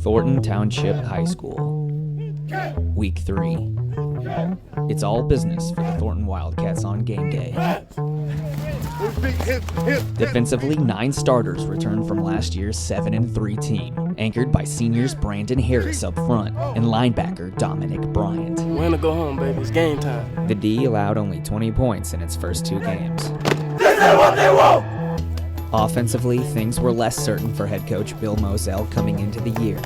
Thornton Township High School. Week 3. It's all business for the Thornton Wildcats on game day. Defensively, 9 starters returned from last year's 7-3 team, anchored by seniors Brandon Harris up front and linebacker Dominic Bryant. When to go home, baby. It's game time. The D allowed only 20 points in its first 2 games. This is what they want! Offensively, things were less certain for head coach Bill Moselle coming into the year.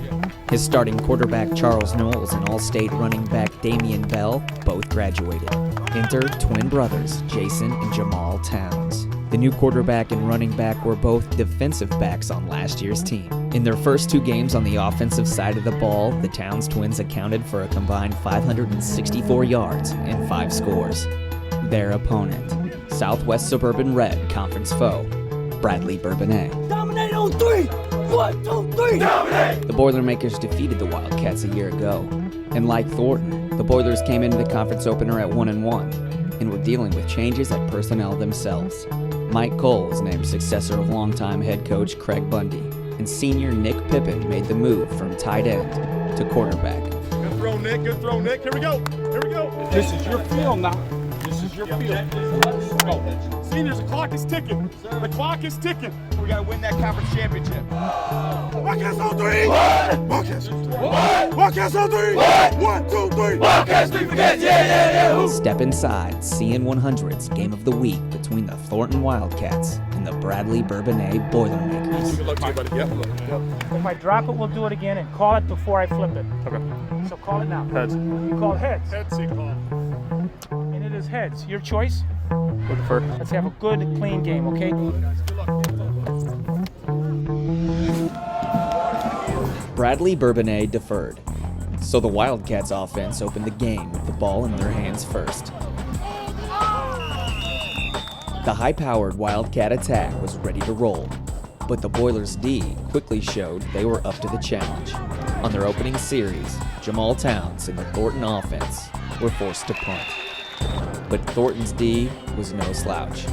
His starting quarterback Charles Knowles and all-state running back Damian Bell both graduated. Enter twin brothers Jason and Jamal Towns. The new quarterback and running back were both defensive backs on last year's team. In their first 2 games on the offensive side of the ball, the Towns twins accounted for a combined 564 yards and 5 scores. Their opponent, Southwest Suburban Red Conference foe, Bradley-Bourbonnais. Dominate on 3! 1, 2, 3! Dominate! The Boilermakers defeated the Wildcats a year ago. And like Thornton, the Boilers came into the conference opener at 1-1 and were dealing with changes at personnel themselves. Mike Cole was named successor of longtime head coach Craig Bundy, and senior Nick Pippen made the move from tight end to quarterback. Good throw, Nick. Good throw, Nick. Here we go. Here we go. This is your field now. This is your field. Let's go. Seniors, the clock is ticking. The clock is ticking. We got to win that conference championship. Wildcats on 3. Wildcats. Wildcats on 3. 1, 2, 3. Wildcats 3 forgets. Yeah. Step inside CN100's Game of the Week between the Thornton Wildcats and the Bradley-Bourbonnais Boilermakers. Good luck to you, buddy. Yep. If I drop it, we'll do it again and call it before I flip it. Okay. So call it now. Heads. You call heads. Heads, you call. And it is heads. Your choice. Go defer. Let's have a good, clean game, okay? Bradley-Bourbonnais deferred, so the Wildcats offense opened the game with the ball in their hands first. The high-powered Wildcat attack was ready to roll, but the Boilers' D quickly showed they were up to the challenge. On their opening series, Jamal Towns and the Thornton offense were forced to punt. But Thornton's D was no slouch.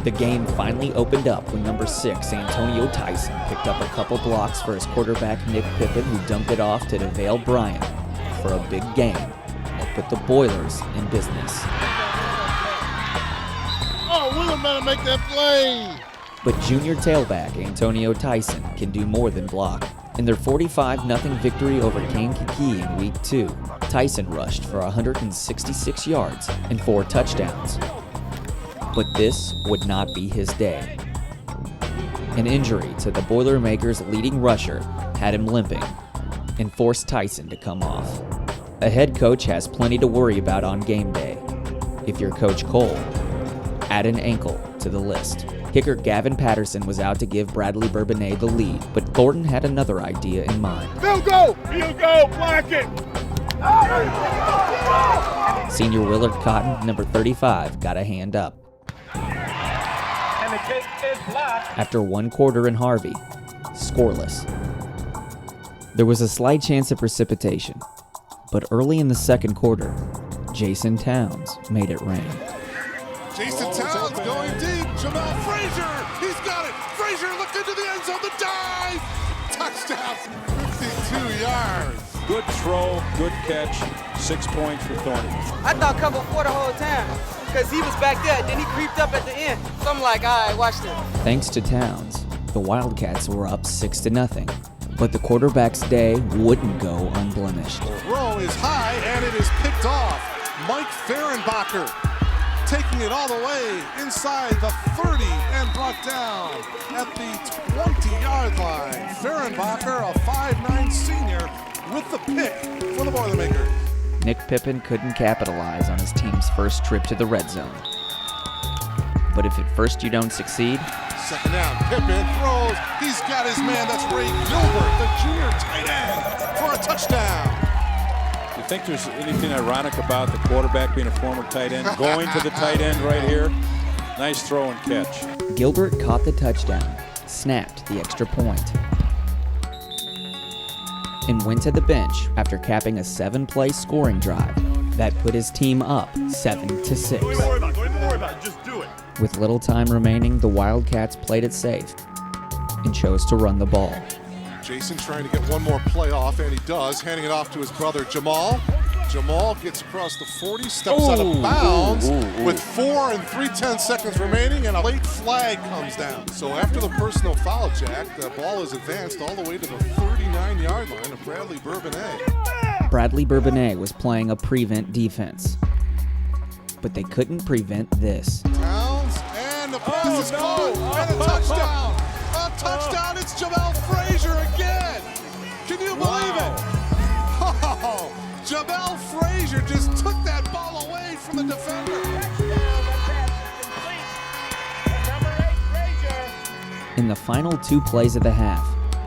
The game finally opened up when number 6 Antonio Tyson picked up a couple blocks for his quarterback Nick Pippen, who dumped it off to DeVale Bryant for a big game that put the Boilers in business. Oh, Willem better make that play. But junior tailback Antonio Tyson can do more than block. In their 45-0 victory over Kankakee in Week 2, Tyson rushed for 166 yards and 4 touchdowns. But this would not be his day. An injury to the Boilermakers' leading rusher had him limping and forced Tyson to come off. A head coach has plenty to worry about on game day. If you're Coach Cole, add an ankle to the list. Kicker Gavin Patterson was out to give Bradley-Bourbonnais the lead, but Thornton had another idea in mind. Field goal! Field goal! Block it! Senior Willard Cotton, number 35, got a hand up. And the kick is blocked. After 1 quarter in Harvey, scoreless. There was a slight chance of precipitation, but early in the second quarter, Jason Towns made it rain. Jason Towns going deep. Jamal Frazier. He's got it. Frazier looked into the end zone. The dive. Touchdown. 52 yards. Good throw, good catch. 6 points for Thornton. I thought cover 4 the whole time because he was back there. Then he creeped up at the end. So I'm like, all right, watch this. Thanks to Towns, the Wildcats were up 6-0, but the quarterback's day wouldn't go unblemished. Throw is high and it is picked off. Mike Fehrenbacher taking it all the way inside the 30 and brought down at the 20-yard line. Fehrenbacher, a 5'9" senior, with the pick for the Boilermakers. Nick Pippen couldn't capitalize on his team's first trip to the red zone. But if at first you don't succeed, second down, Pippen throws. He's got his man. That's Ray Gilbert, the junior tight end, for a touchdown. You think there's anything ironic about the quarterback being a former tight end, going to the tight end right here? Nice throw and catch. Gilbert caught the touchdown, snapped the extra point, and went to the bench after capping a 7-play scoring drive that put his team up 7-6. Don't even worry about it. Just do it. With little time remaining, the Wildcats played it safe and chose to run the ball. Jason trying to get one more play off, and he does, handing it off to his brother Jamal. Jamal gets across the 40, steps out of bounds with 4 3/10 seconds remaining, and a late flag comes down. So after the personal foul, Jack, the ball is advanced all the way to the 39-yard line of Bradley-Bourbonnais. Bradley-Bourbonnais was playing a prevent defense, but they couldn't prevent this. Towns, and the pass is caught, and a touchdown. A touchdown, it's Jamel Frazier again. Can you believe it? Oh, Jamel Frazier just took that ball away from the defender. In the final 2 plays of the half,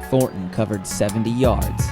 Thornton covered 70 yards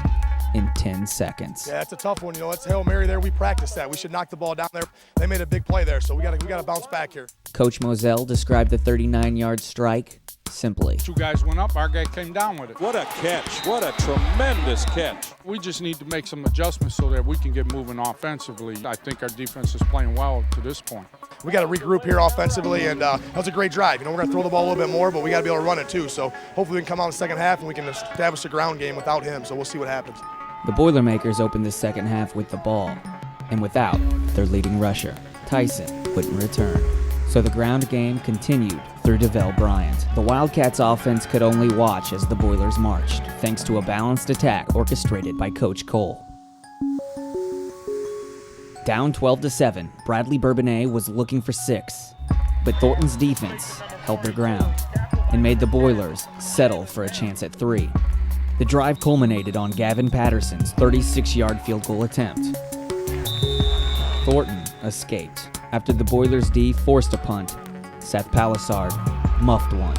in 10 seconds. Yeah, it's a tough one. You know, it's Hail Mary there. We practiced that. We should knock the ball down there. They made a big play there, so we got to bounce back here. Coach Moselle described the 39-yard strike simply. 2 guys went up, our guy came down with it. What a catch. What a tremendous catch. We just need to make some adjustments so that we can get moving offensively. I think our defense is playing well to this point. We got to regroup here offensively, and that was a great drive. You know, we're going to throw the ball a little bit more, but we got to be able to run it too. So hopefully we can come out in the second half and we can establish a ground game without him. So we'll see what happens. The Boilermakers opened the second half with the ball, and without their leading rusher. Tyson wouldn't return. So the ground game continued through DeVell Bryant. The Wildcats offense could only watch as the Boilers marched, thanks to a balanced attack orchestrated by Coach Cole. Down 12-7, Bradley-Bourbonnais was looking for 6, but Thornton's defense held their ground and made the Boilers settle for a chance at 3. The drive culminated on Gavin Patterson's 36-yard field goal attempt. Thornton escaped after the Boilers' D forced a punt. Seth Palisard muffed one.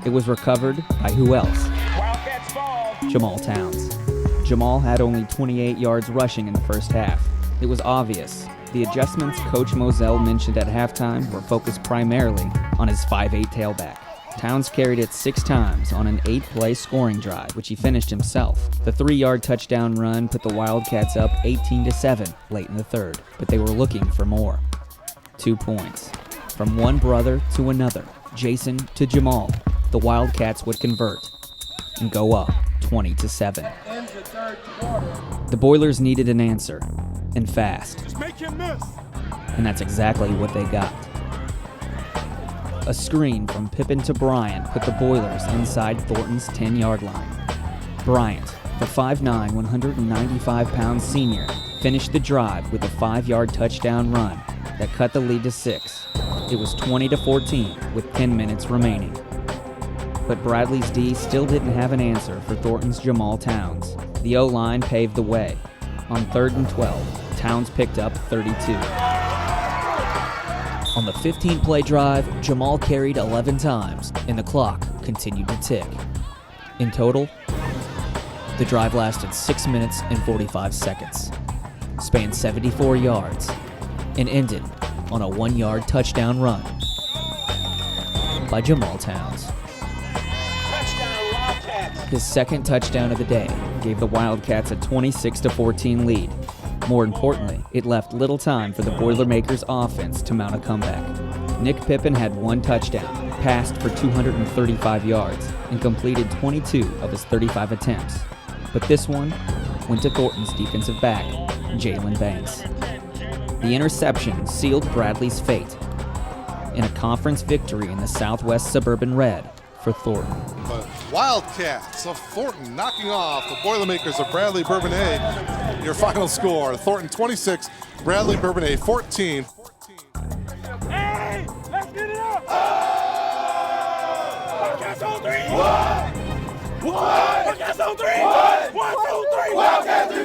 It was recovered by who else? Wildcats ball. Jamal Towns. Jamal had only 28 yards rushing in the first half. It was obvious. The adjustments Coach Moselle mentioned at halftime were focused primarily on his 5'8" tailback. Towns carried it 6 times on an 8-play scoring drive, which he finished himself. The 3-yard touchdown run put the Wildcats up 18-7 late in the third, but they were looking for more. 2 points. From one brother to another, Jason to Jamal, the Wildcats would convert and go up 20-7. The Boilers needed an answer, and fast. Just make him miss. And that's exactly what they got. A screen from Pippen to Bryant put the Boilers inside Thornton's 10-yard line. Bryant, the 5'9", 195-pound senior, finished the drive with a 5-yard touchdown run that cut the lead to 6. It was 20-14 with 10 minutes remaining. But Bradley's D still didn't have an answer for Thornton's Jamal Towns. The O-line paved the way. On 3rd and 12, Towns picked up 32. On the 15-play drive, Jamal carried 11 times, and the clock continued to tick. In total, the drive lasted 6 minutes and 45 seconds, spanned 74 yards, and ended on a 1-yard touchdown run by Jamal Towns. His second touchdown of the day gave the Wildcats a 26-14 lead. More importantly, it left little time for the Boilermakers offense to mount a comeback. Nick Pippen had 1 touchdown, passed for 235 yards, and completed 22 of his 35 attempts. But this one went to Thornton's defensive back, Jalen Banks. The interception sealed Bradley's fate in a conference victory in the Southwest Suburban Red for Thornton. But Wildcats of Thornton knocking off the Boilermakers of Bradley-Bourbonnais. Your final score, Thornton 26, Bradley-Bourbonnais 14. Hey, let's get it up. Wildcats on 3. 1. Wildcats on 3. 1, 2, 3. Wildcats 3.